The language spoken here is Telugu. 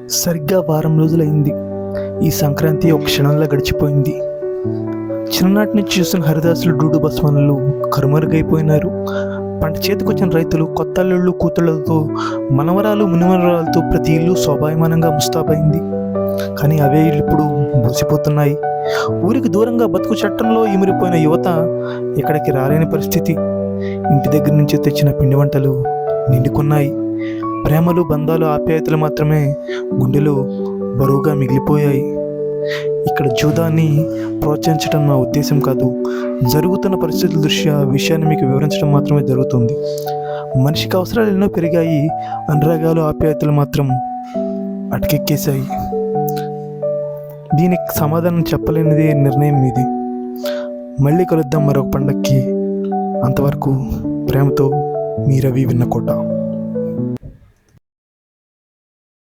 సరిగ్గా వారం రోజులైంది. ఈ సంక్రాంతి ఒక క్షణంలో గడిచిపోయింది. చిన్ననాటి నుంచి చూసిన హరిదాసులు, డూడు బసవన్నులు కరుమరుగైపోయినారు. పంట చేతికొచ్చిన రైతులు కొత్త అల్లుళ్ళు కూతుళ్లతో, మనవరాలు మునిమనవరాలతో ప్రతి ఇల్లు శోభాయమానంగా ముస్తాబైంది. కానీ అవే ఇల్లు ఇప్పుడు బూసిపోతున్నాయి. ఊరికి దూరంగా బతుకు చట్టంలో ఇమిరిపోయిన యువత ఇక్కడికి రాలేని పరిస్థితి. ఇంటి దగ్గర నుంచి తెచ్చిన పిండి వంటలు నిండుకున్నాయి. ప్రేమలు, బంధాలు, ఆప్యాయతలు మాత్రమే గుండెలో బరువుగా మిగిలిపోయాయి. ఇక్కడ జూదాన్ని ప్రోత్సహించడం నా ఉద్దేశం కాదు. జరుగుతున్న పరిస్థితుల దృష్ట్యా విషయాన్ని మీకు వివరించడం మాత్రమే జరుగుతుంది. మనిషికి అవసరాలు ఎన్నో పెరిగాయి, అనురాగాలు, ఆప్యాయతలు మాత్రం అటకెక్కేశాయి. దీనికి సమాధానం చెప్పలేనిదే నిర్ణయం మీది. మళ్ళీ కలుద్దాం మరొక పండక్కి. అంతవరకు ప్రేమతో మీ రవి విన్నకోట.